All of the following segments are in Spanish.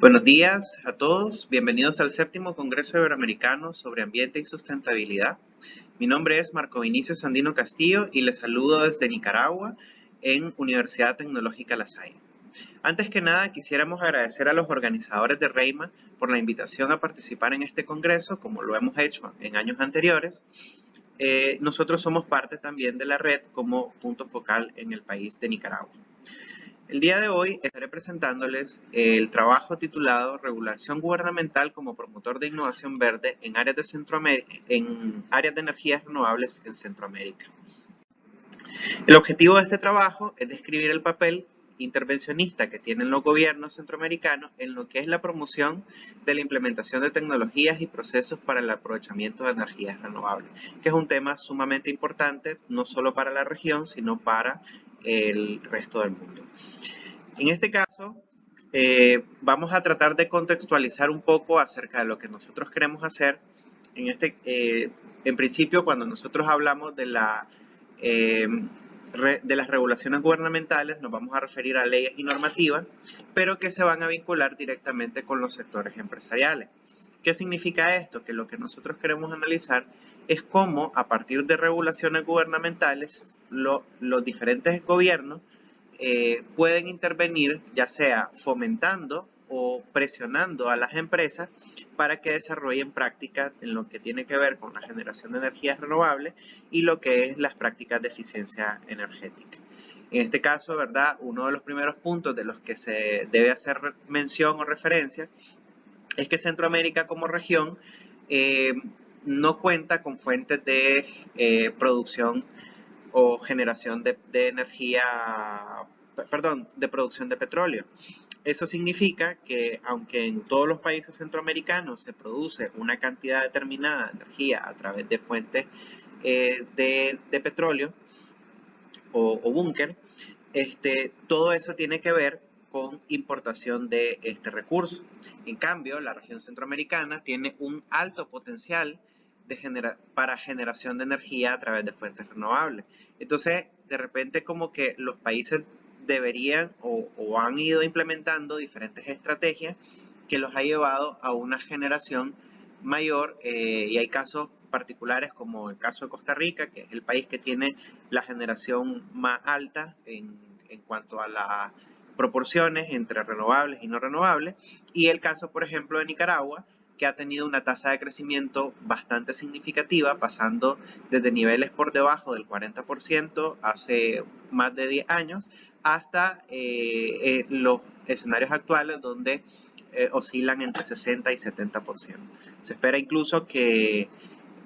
Buenos días a todos, bienvenidos al séptimo Congreso Iberoamericano sobre Ambiente y Sustentabilidad. Mi nombre es Marco Vinicio Sandino Castillo y les saludo desde Nicaragua en Universidad Tecnológica La Salle. Antes que nada, quisiéramos agradecer a los organizadores de REIMA por la invitación a participar en este congreso, como lo hemos hecho en años anteriores. Nosotros somos parte también de la red como punto focal en el país de Nicaragua. El día de hoy estaré presentándoles el trabajo titulado Regulación gubernamental como promotor de innovación verde en áreas de energías renovables en Centroamérica. El objetivo de este trabajo es describir el papel intervencionista que tienen los gobiernos centroamericanos en lo que es la promoción de la implementación de tecnologías y procesos para el aprovechamiento de energías renovables, que es un tema sumamente importante no solo para la región, sino para el resto del mundo. En este caso, vamos a tratar de contextualizar un poco acerca de lo que nosotros queremos hacer. En principio, cuando nosotros hablamos de las regulaciones gubernamentales, nos vamos a referir a leyes y normativas, pero que se van a vincular directamente con los sectores empresariales. ¿Qué significa esto? Que lo que nosotros queremos analizar es cómo, a partir de regulaciones gubernamentales, los diferentes gobiernos pueden intervenir, ya sea fomentando o presionando a las empresas para que desarrollen prácticas en lo que tiene que ver con la generación de energías renovables y lo que es las prácticas de eficiencia energética. En este caso, ¿verdad? Uno de los primeros puntos de los que se debe hacer mención o referencia es que Centroamérica como región no cuenta con fuentes de producción o generación de energía, perdón, de producción de petróleo. Eso significa que aunque en todos los países centroamericanos se produce una cantidad determinada de energía a través de fuentes de petróleo o búnker, todo eso tiene que ver con importación de este recurso. En cambio, la región centroamericana tiene un alto potencial para generación de energía a través de fuentes renovables. Entonces, de repente como que los países deberían o han ido implementando diferentes estrategias que los ha llevado a una generación mayor y hay casos particulares como el caso de Costa Rica, que es el país que tiene la generación más alta en cuanto a las proporciones entre renovables y no renovables, y el caso, por ejemplo, de Nicaragua, que ha tenido una tasa de crecimiento bastante significativa, pasando desde niveles por debajo del 40% hace más de 10 años hasta los escenarios actuales donde oscilan entre 60 y 70%. Se espera incluso que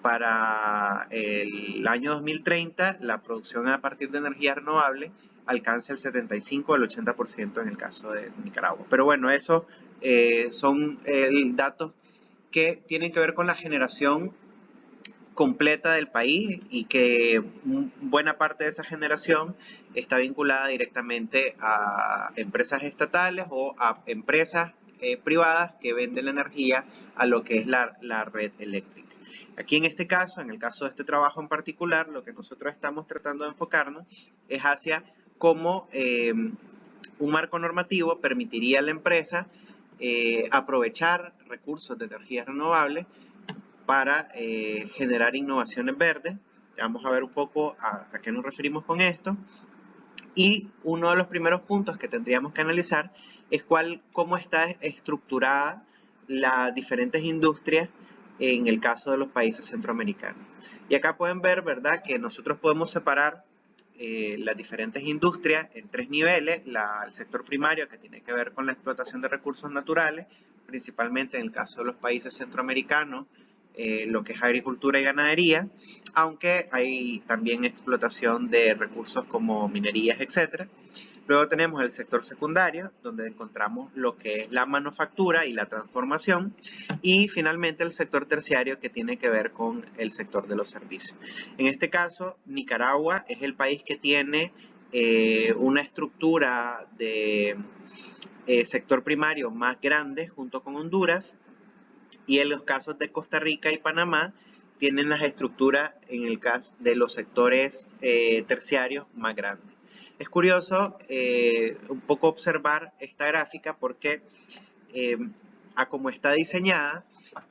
para el año 2030 la producción a partir de energía renovable alcance el 75 al 80% en el caso de Nicaragua. Pero bueno, eso son datos que tienen que ver con la generación completa del país y que buena parte de esa generación está vinculada directamente a empresas estatales o a empresas privadas que venden la energía a lo que es la red eléctrica. Aquí en este caso, en el caso de este trabajo en particular, lo que nosotros estamos tratando de enfocarnos es hacia cómo un marco normativo permitiría a la empresa aprovechar recursos de energías renovables para generar innovaciones verdes. Vamos a ver un poco a qué nos referimos con esto. Y uno de los primeros puntos que tendríamos que analizar es cómo está estructurada las diferentes industrias en el caso de los países centroamericanos. Y acá pueden ver, ¿verdad?, que nosotros podemos separar las diferentes industrias en tres niveles. El sector primario, que tiene que ver con la explotación de recursos naturales, principalmente en el caso de los países centroamericanos, lo que es agricultura y ganadería, aunque hay también explotación de recursos como minerías, etc. Luego tenemos el sector secundario, donde encontramos lo que es la manufactura y la transformación. Y finalmente el sector terciario, que tiene que ver con el sector de los servicios. En este caso, Nicaragua es el país que tiene una estructura de sector primario más grande junto con Honduras, y en los casos de Costa Rica y Panamá tienen las estructuras en el caso de los sectores terciarios más grandes. Es curioso un poco observar esta gráfica porque a cómo está diseñada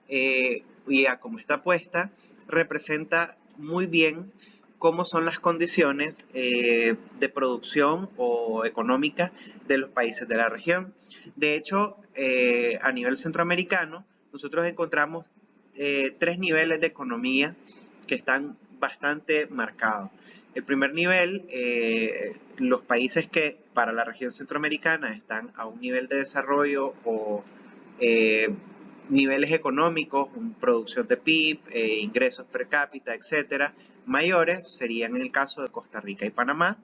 y a cómo está puesta, representa muy bien cómo son las condiciones de producción o económica de los países de la región. De hecho, a nivel centroamericano, nosotros encontramos 3 niveles de economía que están bastante marcados. El primer nivel, los países que para la región centroamericana están a un nivel de desarrollo o niveles económicos, producción de PIB, ingresos per cápita, etcétera, mayores, serían en el caso de Costa Rica y Panamá.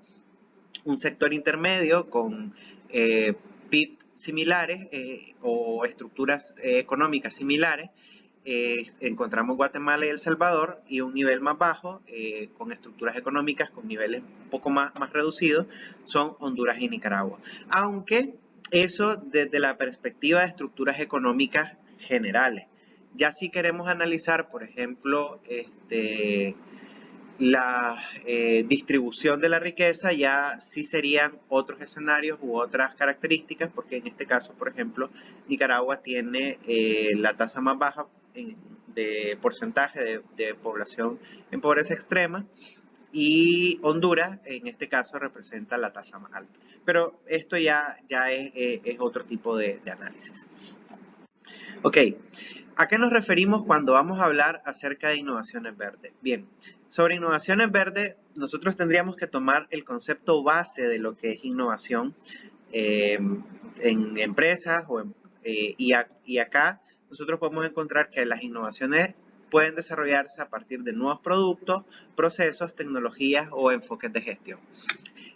Un sector intermedio con PIB similares o estructuras económicas similares, encontramos Guatemala y El Salvador, y un nivel más bajo con estructuras económicas con niveles un poco más reducidos son Honduras y Nicaragua. Aunque eso desde la perspectiva de estructuras económicas generales. Ya si queremos analizar, por ejemplo, la distribución de la riqueza, ya sí serían otros escenarios u otras características, porque en este caso, por ejemplo, Nicaragua tiene la tasa más baja de porcentaje de población en pobreza extrema, y Honduras en este caso representa la tasa más alta. Pero esto ya es otro tipo de análisis. Ok, ¿a qué nos referimos cuando vamos a hablar acerca de innovaciones verdes? Bien, sobre innovaciones verdes, nosotros tendríamos que tomar el concepto base de lo que es innovación en empresas y acá nosotros podemos encontrar que las innovaciones pueden desarrollarse a partir de nuevos productos, procesos, tecnologías o enfoques de gestión.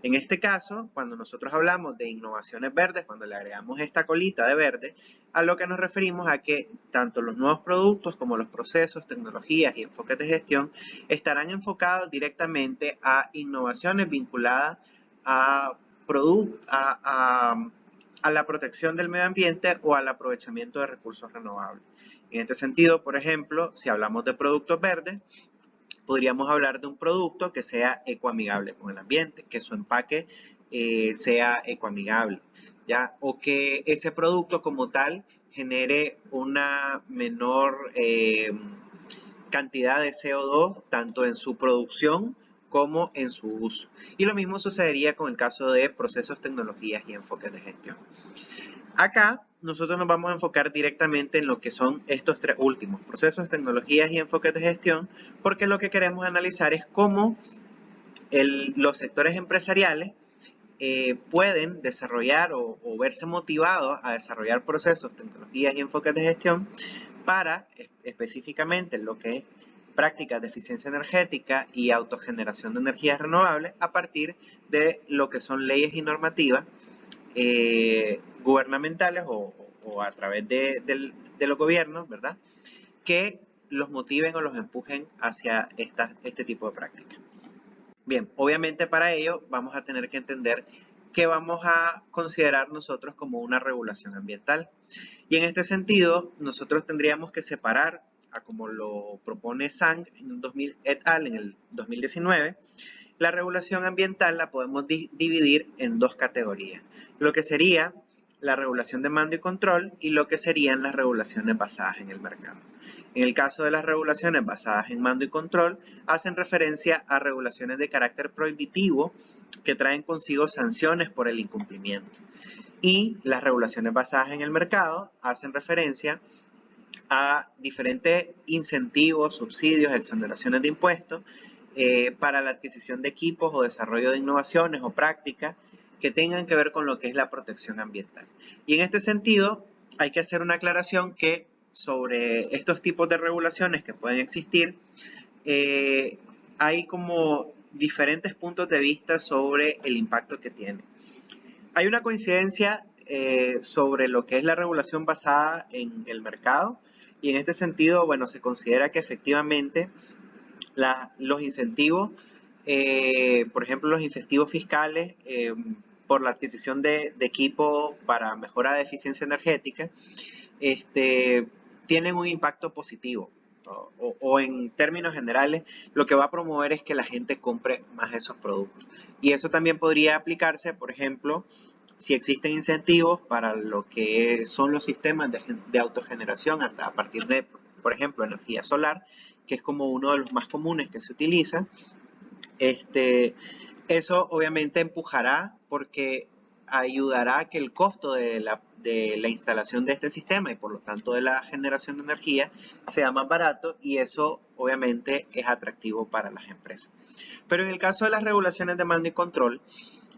En este caso, cuando nosotros hablamos de innovaciones verdes, cuando le agregamos esta colita de verde, a lo que nos referimos a que tanto los nuevos productos como los procesos, tecnologías y enfoques de gestión estarán enfocados directamente a innovaciones vinculadas a la protección del medio ambiente o al aprovechamiento de recursos renovables. En este sentido, por ejemplo, si hablamos de productos verdes, podríamos hablar de un producto que sea ecoamigable con el ambiente, que su empaque sea ecoamigable, ¿ya? O que ese producto como tal genere una menor cantidad de CO2 tanto en su producción como en su uso. Y lo mismo sucedería con el caso de procesos, tecnologías y enfoques de gestión. Acá nosotros nos vamos a enfocar directamente en lo que son estos 3 últimos, procesos, tecnologías y enfoques de gestión, porque lo que queremos analizar es cómo los sectores empresariales pueden desarrollar o verse motivados a desarrollar procesos, tecnologías y enfoques de gestión para específicamente lo que es prácticas de eficiencia energética y autogeneración de energías renovables a partir de lo que son leyes y normativas gubernamentales o a través de los gobiernos, ¿verdad? Que los motiven o los empujen hacia este tipo de prácticas. Bien, obviamente para ello vamos a tener que entender qué vamos a considerar nosotros como una regulación ambiental. Y en este sentido, nosotros tendríamos que separar, como lo propone Zhang et al. En el 2019, la regulación ambiental la podemos dividir en 2 categorías. Lo que sería la regulación de mando y control y lo que serían las regulaciones basadas en el mercado. En el caso de las regulaciones basadas en mando y control, hacen referencia a regulaciones de carácter prohibitivo que traen consigo sanciones por el incumplimiento. Y las regulaciones basadas en el mercado hacen referencia a diferentes incentivos, subsidios, exoneraciones de impuestos para la adquisición de equipos o desarrollo de innovaciones o prácticas que tengan que ver con lo que es la protección ambiental. Y en este sentido, hay que hacer una aclaración que sobre estos tipos de regulaciones que pueden existir, hay como diferentes puntos de vista sobre el impacto que tiene. Hay una coincidencia sobre lo que es la regulación basada en el mercado, y en este sentido, bueno, se considera que efectivamente los incentivos, por ejemplo, los incentivos fiscales por la adquisición de equipo para mejora de eficiencia energética, tienen un impacto positivo. O en términos generales, lo que va a promover es que la gente compre más esos productos. Y eso también podría aplicarse, por ejemplo, si existen incentivos para lo que son los sistemas de autogeneración a partir de, por ejemplo, energía solar, que es como uno de los más comunes que se utiliza. Eso obviamente empujará porque ayudará a que el costo de la instalación de este sistema y por lo tanto de la generación de energía sea más barato, y eso obviamente es atractivo para las empresas. Pero en el caso de las regulaciones de mando y control,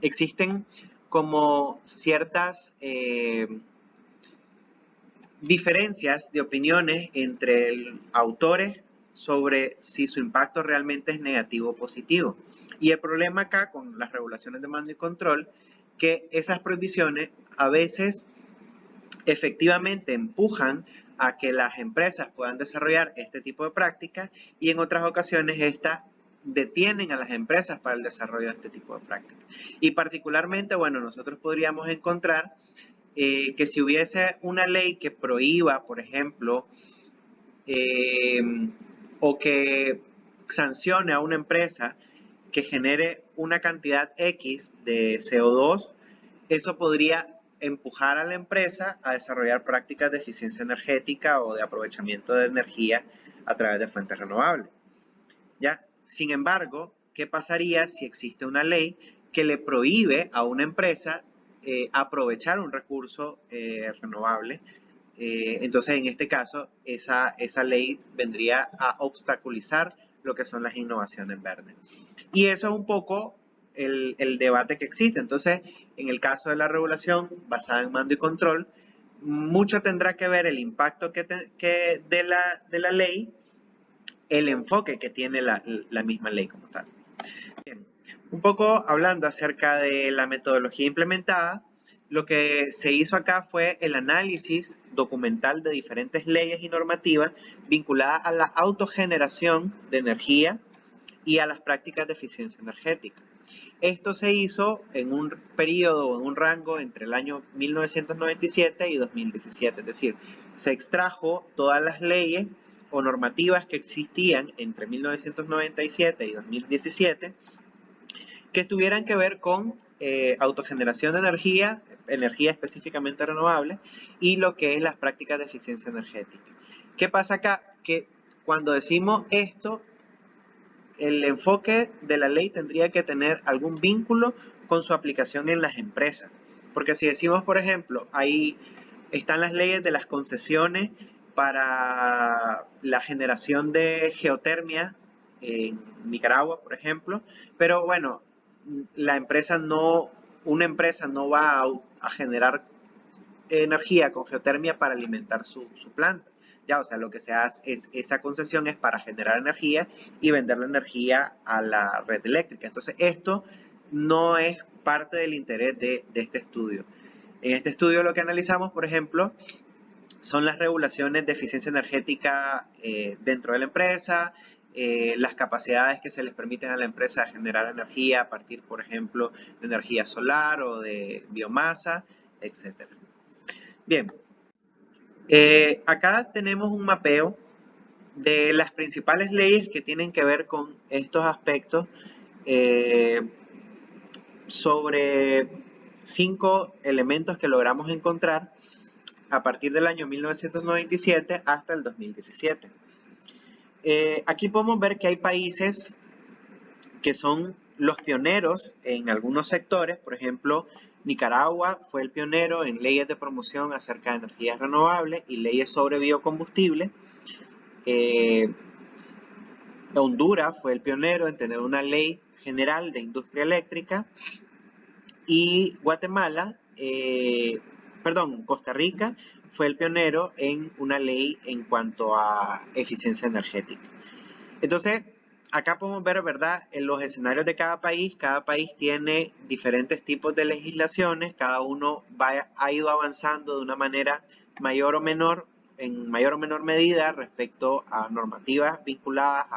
existen como ciertas diferencias de opiniones entre autores sobre si su impacto realmente es negativo o positivo. Y el problema acá con las regulaciones de mando y control, que esas prohibiciones a veces efectivamente empujan a que las empresas puedan desarrollar este tipo de prácticas, y en otras ocasiones estas detienen a las empresas para el desarrollo de este tipo de prácticas. Y particularmente, bueno, nosotros podríamos encontrar que si hubiese una ley que prohíba, por ejemplo, o que sancione a una empresa que genere una cantidad X de CO2, eso podría empujar a la empresa a desarrollar prácticas de eficiencia energética o de aprovechamiento de energía a través de fuentes renovables. ¿Ya? Sin embargo, ¿qué pasaría si existe una ley que le prohíbe a una empresa aprovechar un recurso renovable? Entonces, en este caso, esa ley vendría a obstaculizar lo que son las innovaciones verdes. Y eso es un poco el debate que existe. Entonces, en el caso de la regulación basada en mando y control, mucho tendrá que ver el impacto de la ley, el enfoque que tiene la misma ley como tal. Bien, un poco hablando acerca de la metodología implementada, lo que se hizo acá fue el análisis documental de diferentes leyes y normativas vinculadas a la autogeneración de energía y a las prácticas de eficiencia energética. Esto se hizo en un periodo o en un rango entre el año 1997 y 2017, es decir, se extrajo todas las leyes o normativas que existían entre 1997 y 2017 que tuvieran que ver con autogeneración de energía, energía específicamente renovable, y lo que es las prácticas de eficiencia energética. ¿Qué pasa acá? Que cuando decimos esto, el enfoque de la ley tendría que tener algún vínculo con su aplicación en las empresas. Porque si decimos, por ejemplo, ahí están las leyes de las concesiones para la generación de geotermia en Nicaragua, por ejemplo, pero bueno, una empresa no va a generar energía con geotermia para alimentar su planta. Ya, o sea, lo que se hace es, esa concesión es para generar energía y vender la energía a la red eléctrica. Entonces, esto no es parte del interés de este estudio. En este estudio lo que analizamos, por ejemplo, son las regulaciones de eficiencia energética dentro de la empresa, las capacidades que se les permiten a la empresa de generar energía a partir, por ejemplo, de energía solar o de biomasa, etc. Bien, acá tenemos un mapeo de las principales leyes que tienen que ver con estos aspectos sobre 5 elementos que logramos encontrar a partir del año 1997 hasta el 2017. Aquí podemos ver que hay países que son los pioneros en algunos sectores. Por ejemplo, Nicaragua fue el pionero en leyes de promoción acerca de energías renovables y leyes sobre biocombustibles. Honduras fue el pionero en tener una ley general de industria eléctrica, y Costa Rica fue el pionero en una ley en cuanto a eficiencia energética. Entonces, acá podemos ver, ¿verdad?, en los escenarios de cada país tiene diferentes tipos de legislaciones, cada uno ha ido avanzando de una manera mayor o menor, en mayor o menor medida respecto a normativas vinculadas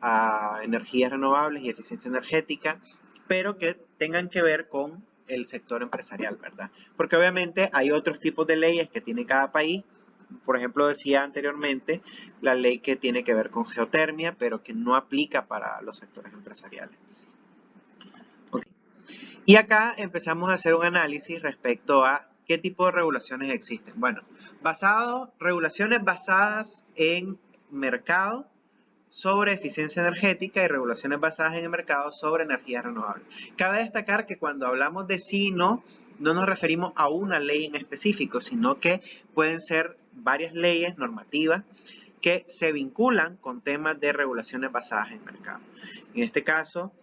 a energías renovables y eficiencia energética, pero que tengan que ver con el sector empresarial, ¿verdad? Porque obviamente hay otros tipos de leyes que tiene cada país. Por ejemplo, decía anteriormente la ley que tiene que ver con geotermia, pero que no aplica para los sectores empresariales. Okay. Y acá empezamos a hacer un análisis respecto a qué tipo de regulaciones existen. Bueno, regulaciones basadas en mercado sobre eficiencia energética y regulaciones basadas en el mercado sobre energías renovables. Cabe destacar que cuando hablamos de sí y no, no nos referimos a una ley en específico, sino que pueden ser varias leyes normativas que se vinculan con temas de regulaciones basadas en mercado. En este caso,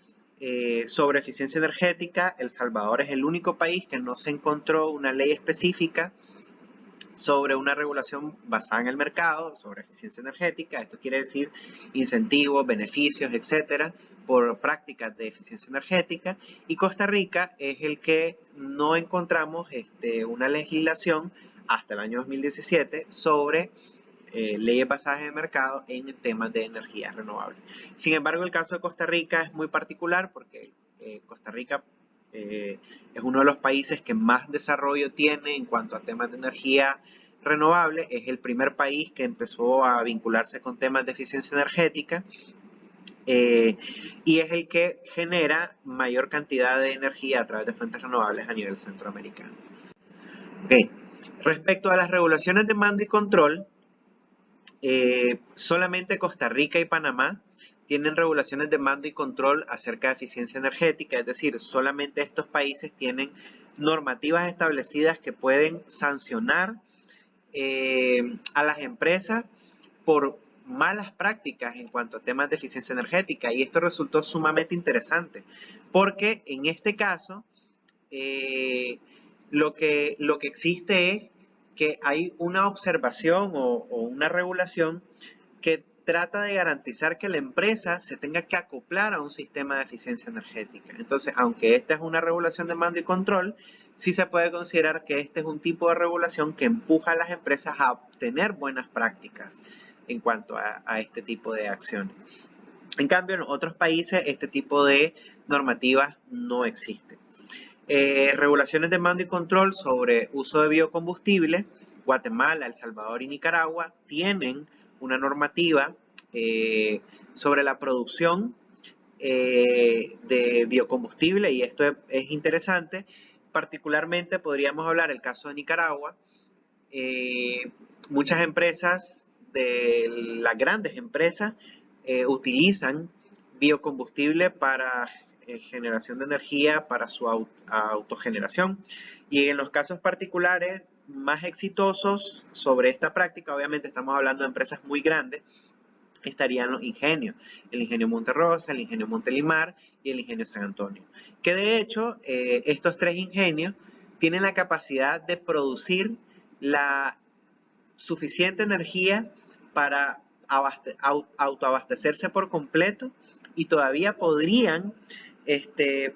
sobre eficiencia energética, El Salvador es el único país que no se encontró una ley específica sobre una regulación basada en el mercado, sobre eficiencia energética. Esto quiere decir incentivos, beneficios, etcétera, por prácticas de eficiencia energética. Y Costa Rica es el que no encontramos una legislación hasta el año 2017 sobre leyes basadas en el mercado en temas de energías renovables. Sin embargo, el caso de Costa Rica es muy particular porque Costa Rica es uno de los países que más desarrollo tiene en cuanto a temas de energía renovable. Es el primer país que empezó a vincularse con temas de eficiencia energética y es el que genera mayor cantidad de energía a través de fuentes renovables a nivel centroamericano. Okay. Respecto a las regulaciones de mando y control, solamente Costa Rica y Panamá tienen regulaciones de mando y control acerca de eficiencia energética, es decir, solamente estos países tienen normativas establecidas que pueden sancionar a las empresas por malas prácticas en cuanto a temas de eficiencia energética, y esto resultó sumamente interesante porque en este caso lo que existe es que hay una observación o una regulación que trata de garantizar que la empresa se tenga que acoplar a un sistema de eficiencia energética. Entonces, aunque esta es una regulación de mando y control, sí se puede considerar que este es un tipo de regulación que empuja a las empresas a obtener buenas prácticas en cuanto a este tipo de acciones. En cambio, en otros países este tipo de normativas no existen. Regulaciones de mando y control sobre uso de biocombustibles. Guatemala, El Salvador y Nicaragua tienen una normativa sobre la producción de biocombustible, y esto es interesante. Particularmente podríamos hablar del caso de Nicaragua. Muchas empresas, de las grandes empresas, utilizan biocombustible para generación de energía para su autogeneración, y en los casos particulares más exitosos sobre esta práctica, obviamente estamos hablando de empresas muy grandes, estarían los ingenios, el ingenio Monterrosa, el ingenio Montelimar y el ingenio San Antonio, que de hecho estos tres ingenios tienen la capacidad de producir la suficiente energía para autoabastecerse por completo, y todavía podrían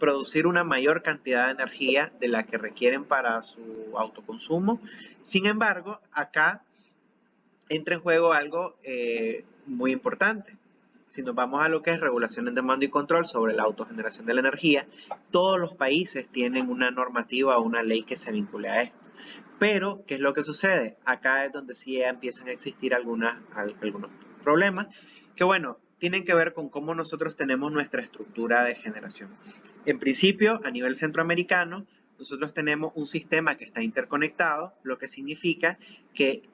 producir una mayor cantidad de energía de la que requieren para su autoconsumo. Sin embargo, acá entra en juego algo muy importante. Si nos vamos a lo que es regulaciones de mando y control sobre la autogeneración de la energía, todos los países tienen una normativa o una ley que se vincule a esto. Pero, ¿qué es lo que sucede? Acá es donde sí empiezan a existir algunos problemas que, bueno, tienen que ver con cómo nosotros tenemos nuestra estructura de generación. En principio, a nivel centroamericano, nosotros tenemos un sistema que está interconectado, lo que significa que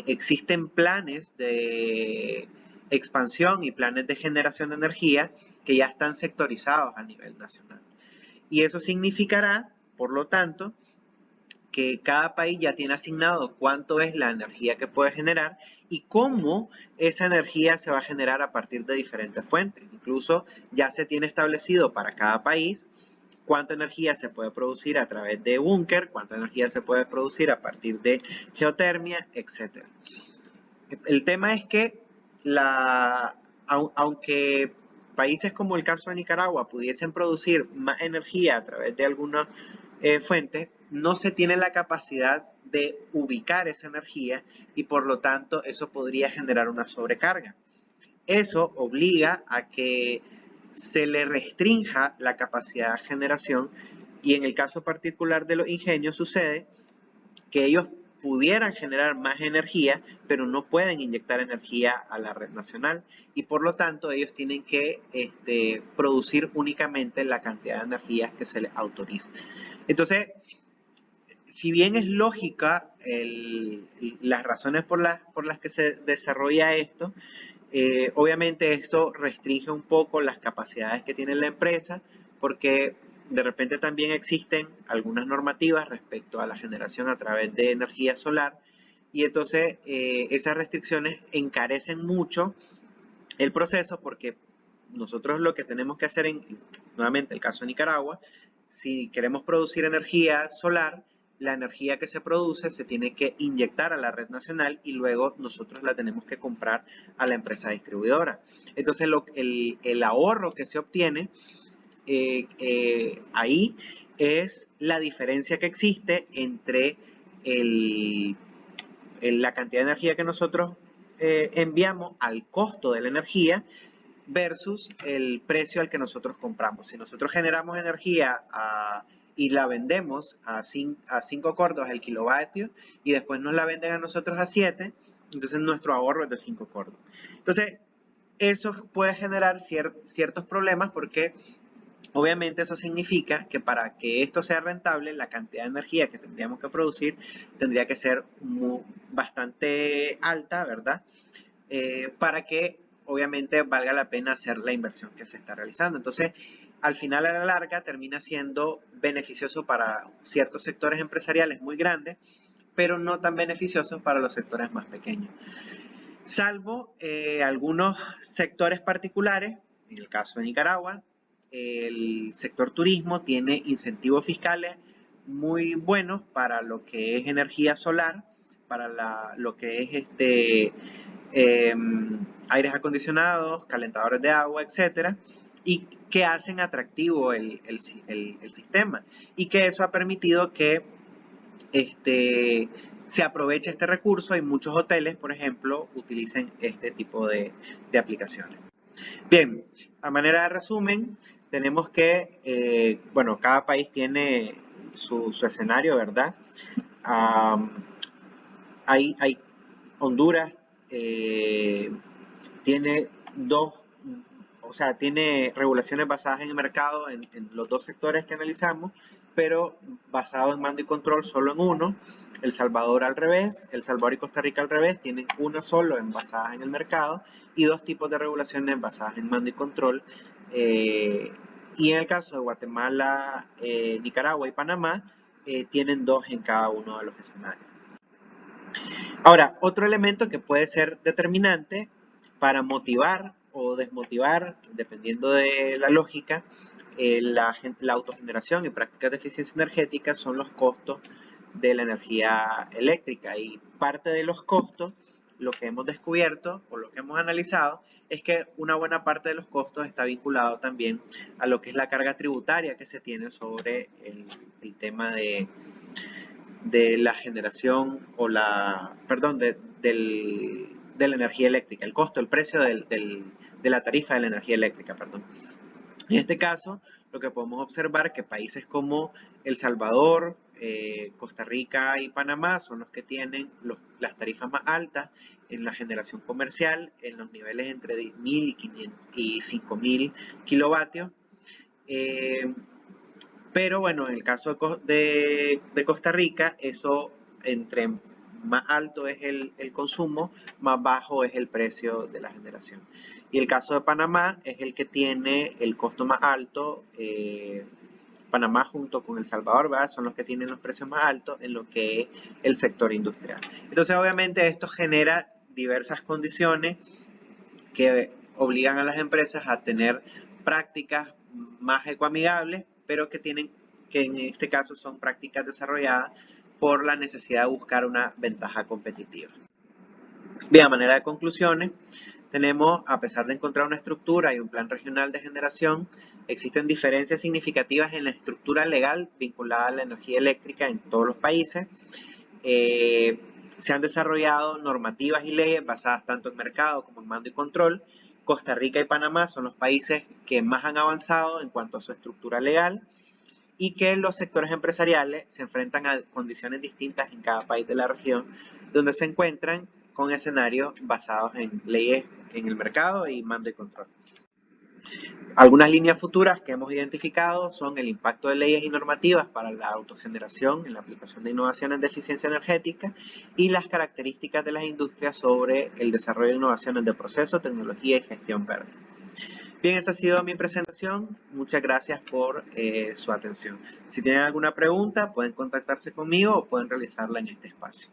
existen planes de expansión y planes de generación de energía que ya están sectorizados a nivel nacional. Y eso significará, por lo tanto, que cada país ya tiene asignado cuánto es la energía que puede generar y cómo esa energía se va a generar a partir de diferentes fuentes. Incluso ya se tiene establecido para cada país cuánta energía se puede producir a través de búnker, cuánta energía se puede producir a partir de geotermia, etc. El tema es que aunque países como el caso de Nicaragua pudiesen producir más energía a través de algunas fuentes, no se tiene la capacidad de ubicar esa energía, y por lo tanto eso podría generar una sobrecarga. Eso obliga a que se le restrinja la capacidad de generación, y en el caso particular de los ingenios sucede que ellos pudieran generar más energía, pero no pueden inyectar energía a la red nacional y por lo tanto ellos tienen que producir únicamente la cantidad de energía que se les autorice. Entonces, si bien es lógica las razones por las que se desarrolla esto, obviamente esto restringe un poco las capacidades que tiene la empresa porque de repente también existen algunas normativas respecto a la generación a través de energía solar y entonces esas restricciones encarecen mucho el proceso porque nosotros lo que tenemos que hacer nuevamente el caso de Nicaragua, si queremos producir energía solar, la energía que se produce se tiene que inyectar a la red nacional y luego nosotros la tenemos que comprar a la empresa distribuidora. Entonces el ahorro que se obtiene ahí es la diferencia que existe entre la cantidad de energía que nosotros enviamos al costo de la energía versus el precio al que nosotros compramos. Si nosotros generamos energía y la vendemos a 5 cordos el kilovatio y después nos la venden a nosotros a 7, entonces nuestro ahorro es de 5 cordos. Entonces, eso puede generar ciertos problemas porque obviamente eso significa que para que esto sea rentable, la cantidad de energía que tendríamos que producir tendría que ser bastante alta, ¿verdad? Para que obviamente valga la pena hacer la inversión que se está realizando. Entonces, al final a la larga termina siendo beneficioso para ciertos sectores empresariales muy grandes, pero no tan beneficiosos para los sectores más pequeños. Salvo algunos sectores particulares, en el caso de Nicaragua, el sector turismo tiene incentivos fiscales muy buenos para lo que es energía solar, para lo que es aires acondicionados, calentadores de agua, etcétera, y que hacen atractivo el sistema y que eso ha permitido que se aproveche este recurso y muchos hoteles, por ejemplo, utilicen este tipo de aplicaciones. Bien, a manera de resumen, tenemos que, bueno, cada país tiene su escenario, ¿verdad? Hay Honduras tiene tiene regulaciones basadas en el mercado en los dos sectores que analizamos, pero basado en mando y control solo en uno. El Salvador al revés, El Salvador y Costa Rica al revés, tienen una solo basadas en el mercado y dos tipos de regulaciones basadas en mando y control. Y en el caso de Guatemala, Nicaragua y Panamá, tienen dos en cada uno de los escenarios. Ahora, otro elemento que puede ser determinante para motivar o desmotivar, dependiendo de la lógica, la autogeneración y prácticas de eficiencia energética son los costos de la energía eléctrica. Y parte de los costos, lo que hemos descubierto o lo que hemos analizado, es que una buena parte de los costos está vinculado también a lo que es la carga tributaria que se tiene sobre el tema de la generación o de la energía eléctrica, el costo, el precio de la tarifa de la energía eléctrica, perdón. En este caso, lo que podemos observar es que países como El Salvador, Costa Rica y Panamá son los que tienen las tarifas más altas en la generación comercial, en los niveles entre 1.000 y 5.000 kilovatios. Pero bueno, en el caso de Costa Rica, eso entre más alto es el consumo, más bajo es el precio de la generación. Y el caso de Panamá es el que tiene el costo más alto. Panamá junto con El Salvador, ¿verdad? Son los que tienen los precios más altos en lo que es el sector industrial. Entonces, obviamente, esto genera diversas condiciones que obligan a las empresas a tener prácticas más ecoamigables, pero que en este caso son prácticas desarrolladas por la necesidad de buscar una ventaja competitiva. Bien, a manera de conclusiones, tenemos, a pesar de encontrar una estructura y un plan regional de generación, existen diferencias significativas en la estructura legal vinculada a la energía eléctrica en todos los países. Se han desarrollado normativas y leyes basadas tanto en mercado como en mando y control. Costa Rica y Panamá son los países que más han avanzado en cuanto a su estructura legal. y que los sectores empresariales se enfrentan a condiciones distintas en cada país de la región, donde se encuentran con escenarios basados en leyes en el mercado y mando y control. Algunas líneas futuras que hemos identificado son el impacto de leyes y normativas para la autogeneración en la aplicación de innovaciones de eficiencia energética y las características de las industrias sobre el desarrollo de innovaciones de proceso, tecnología y gestión verde. Bien, esa ha sido mi presentación. Muchas gracias por su atención. Si tienen alguna pregunta, pueden contactarse conmigo o pueden realizarla en este espacio.